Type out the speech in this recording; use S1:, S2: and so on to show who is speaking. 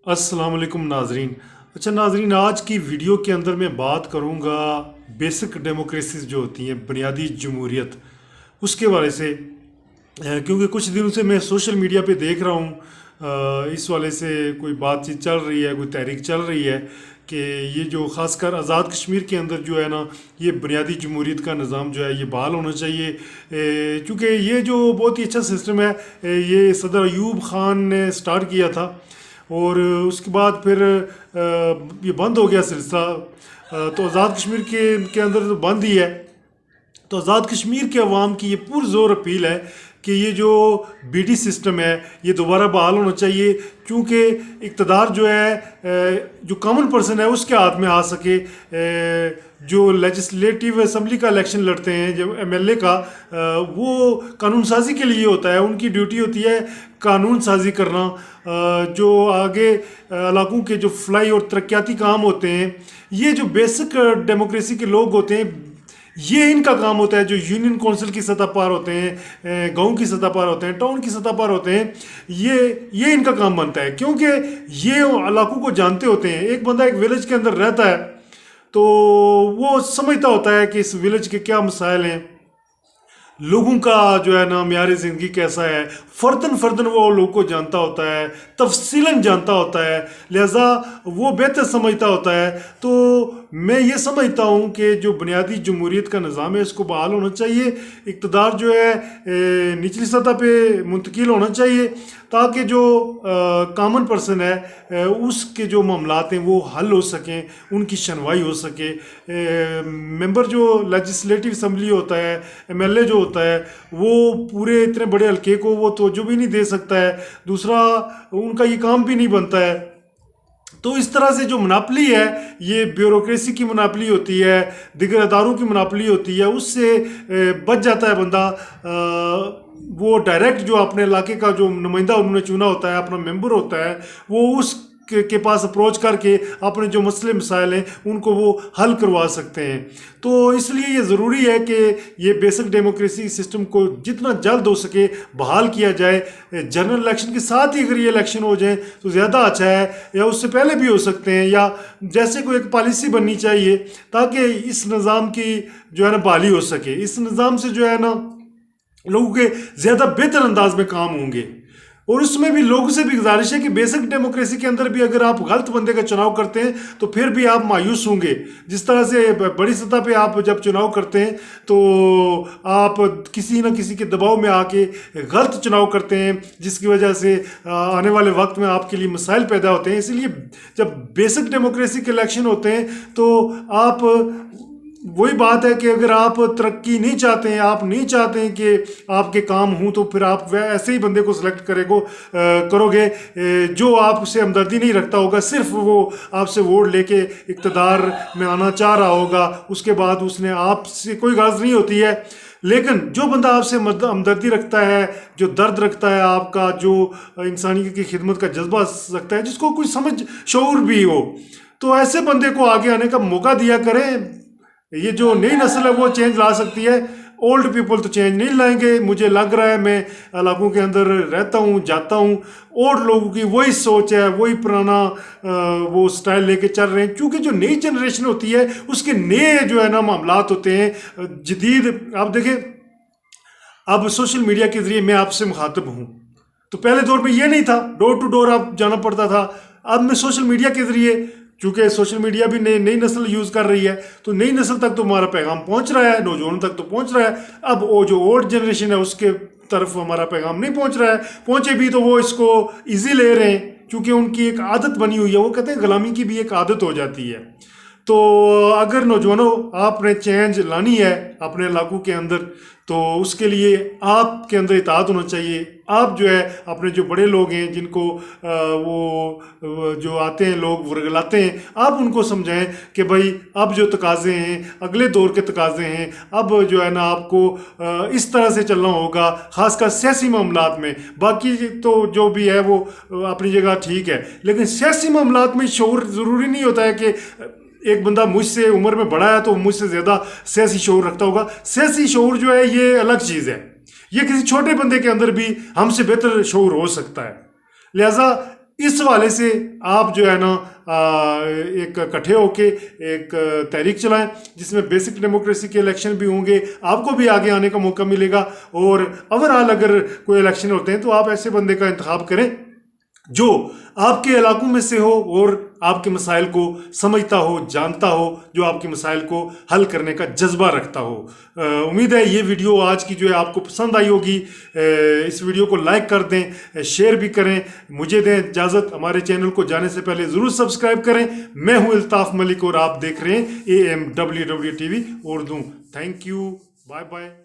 S1: अस्सलाम वालेकुम नाजरीन। अच्छा नाजरीन, आज की वीडियो के अंदर मैं बात करूंगा बेसिक डेमोक्रेसीज जो होती हैं, बुनियादी जमहूरियत, उसके बारे से। क्योंकि कुछ दिनों से मैं सोशल मीडिया पे देख रहा हूँ, इस वाले से कोई बातचीत चल रही है, कोई तहरीक चल रही है कि ये जो ख़ासकर आज़ाद कश्मीर के अंदर जो है ना, ये बुनियादी जमहूरियत का निज़ाम जो है ये बहाल होना चाहिए। क्योंकि ये जो बहुत ही अच्छा सिस्टम है, ये सदर अयूब ख़ान ने स्टार्ट किया था और उसके बाद फिर ये बंद हो गया सिलसिला। तो आज़ाद कश्मीर के अंदर तो बंद ही है। तो आज़ाद कश्मीर के अवाम की ये पुरजोर अपील है कि ये जो बीटी सिस्टम है ये दोबारा बहाल होना चाहिए, क्योंकि इक़्तिदार जो है जो कॉमन पर्सन है उसके हाथ में आ सके। जो लेजिस्लेटिव असम्बली का इलेक्शन लड़ते हैं, जब एमएलए का, वो कानून साजी के लिए होता है, उनकी ड्यूटी होती है कानून साजी करना। जो आगे इलाकों के जो फ्लाई और तरक्याती काम होते हैं, ये जो बेसिक डेमोक्रेसी के लोग होते हैं, ये इनका काम होता है। जो यूनियन काउंसिल की सतह पर होते हैं, गांव की सतह पर होते हैं, टाउन की सतह पर होते हैं, ये इनका काम बनता है, क्योंकि ये इलाकों को जानते होते हैं। एक बंदा एक विलेज के अंदर रहता है तो वो समझता होता है कि इस विलेज के क्या मसाइल हैं, लोगों का जो है ना म्यार ज़िंदगी कैसा है, फ़र्दन फ़र्दन वो लोगों को जानता होता है, तफसीलन जानता होता है, लिहाजा वो बेहतर समझता होता है। तो मैं ये समझता हूँ कि जो बुनियादी जमहूरियत का निज़ाम है इसको बहाल होना चाहिए। इक़्तिदार जो है निचली सतह पे मुंतकिल होना चाहिए, ताकि जो कॉमन पर्सन है उसके जो मामलात हैं वो हल हो सकें, उनकी सुनवाई हो सके। मेंबर जो लेजिस्लेटिव असम्बली होता है, एमएलए जो होता है, वो पूरे इतने बड़े हल्के को वो तवज्जो भी नहीं दे सकता है, दूसरा उनका ये काम भी नहीं बनता है। तो इस तरह से जो मुनापली है, ये ब्यूरोक्रेसी की मुनापली होती है, दिगर अदारों की मुनापली होती है, उससे बच जाता है बंदा। वो डायरेक्ट जो अपने इलाके का जो नुमाइंदा उन्होंने चुना होता है, अपना मेंबर होता है, वो उस के पास अप्रोच करके अपने जो मसले मसाइल हैं उनको वो हल करवा सकते हैं। तो इसलिए ये ज़रूरी है कि ये बेसिक डेमोक्रेसी सिस्टम को जितना जल्द हो सके बहाल किया जाए। जनरल इलेक्शन के साथ ही अगर ये इलेक्शन हो जाए तो ज़्यादा अच्छा है, या उससे पहले भी हो सकते हैं, या जैसे कोई एक पॉलिसी बननी चाहिए ताकि इस निज़ाम की जो है ना बहाली हो सके। इस निज़ाम से जो है ना लोगों के ज़्यादा बेहतर अंदाज में काम होंगे। और उसमें भी लोगों से भी गुजारिश है कि बेसिक डेमोक्रेसी के अंदर भी अगर आप गलत बंदे का चुनाव करते हैं तो फिर भी आप मायूस होंगे। जिस तरह से बड़ी सतह पे आप जब चुनाव करते हैं तो आप किसी न किसी के दबाव में आके गलत चुनाव करते हैं, जिसकी वजह से आने वाले वक्त में आपके लिए मसाइल पैदा होते हैं। इसलिए जब बेसिक डेमोक्रेसी के इलेक्शन होते हैं तो आप, वही बात है कि अगर आप तरक्की नहीं चाहते हैं, आप नहीं चाहते हैं कि आपके काम हों, तो फिर आप ऐसे ही बंदे को सिलेक्ट करोगे जो आपसे हमदर्दी नहीं रखता होगा, सिर्फ वो आपसे वोट लेके इक़्तिदार में आना चाह रहा होगा। उसके बाद उसने आपसे कोई गर्ज नहीं होती है। लेकिन जो बंदा आपसे हमदर्दी रखता है, जो दर्द रखता है आपका, जो इंसानियत की खिदमत का जज्बा रखता है, जिसको कोई समझ शऊर भी हो, तो ऐसे बंदे को आगे आने का मौका दिया करें। ये जो नई नस्ल है वो चेंज ला सकती है, ओल्ड पीपल तो चेंज नहीं लाएंगे। मुझे लग रहा है, मैं इलाकों के अंदर रहता हूँ, जाता हूँ, ओल्ड लोगों की वही सोच है, वही पुराना वो स्टाइल लेके चल रहे हैं। क्योंकि जो नई जनरेशन होती है उसके नए जो है ना मामलात होते हैं जदीद। आप देखें, अब सोशल मीडिया के ज़रिए मैं आपसे मुखातब हूँ, तो पहले दौर में ये नहीं था, डोर टू डोर आप जाना पड़ता था। अब मैं सोशल मीडिया के ज़रिए, क्योंकि सोशल मीडिया भी नई नस्ल यूज़ कर रही है, तो नई नस्ल तक तो हमारा पैगाम पहुंच रहा है, नौजवानों तक तो पहुंच रहा है। अब वो जो ओल्ड जनरेशन है उसके तरफ हमारा पैगाम नहीं पहुंच रहा है। पहुंचे भी तो वो इसको इजी ले रहे हैं, क्योंकि उनकी एक आदत बनी हुई है। वो कहते हैं गुलामी की भी एक आदत हो जाती है। तो अगर नौजवानों आपने चेंज लानी है अपने इलाकों के अंदर, तो उसके लिए आपके अंदर इताअत होना चाहिए। आप जो है अपने जो बड़े लोग हैं, जिनको वो जो आते हैं लोग वर्गलाते हैं, आप उनको समझाएं कि भाई अब जो तकाज़े हैं, अगले दौर के तकाज़े हैं, अब जो है ना आपको इस तरह से चलना होगा, ख़ासकर सियासी मामलात में। बाकी तो जो भी है वो अपनी जगह ठीक है, लेकिन सियासी मामलात में शऊर ज़रूरी नहीं होता है कि एक बंदा मुझसे उम्र में बड़ा है तो मुझसे ज़्यादा सियासी शऊर रखता होगा। सियासी शऊर जो है ये अलग चीज़ है, ये किसी छोटे बंदे के अंदर भी हमसे बेहतर शऊर हो सकता है। लिहाजा इस वाले से आप जो है ना एक इकट्ठे होके एक तहरीक चलाएं जिसमें बेसिक डेमोक्रेसी के इलेक्शन भी होंगे, आपको भी आगे आने का मौका मिलेगा। और ओवरऑल अगर कोई इलेक्शन होते हैं तो आप ऐसे बंदे का इंतखाब करें जो आपके इलाकों में से हो और आपके मसाइल को समझता हो, जानता हो, जो आपके मसाइल को हल करने का जज्बा रखता हो। उम्मीद है ये वीडियो आज की जो है आपको पसंद आई होगी। इस वीडियो को लाइक कर दें, शेयर भी करें। मुझे दें इजाज़त, हमारे चैनल को जाने से पहले ज़रूर सब्सक्राइब करें। मैं हूं इल्ताफ़ मलिक और आप देख रहे हैं AMWW TV Urdu. Thank you, bye bye.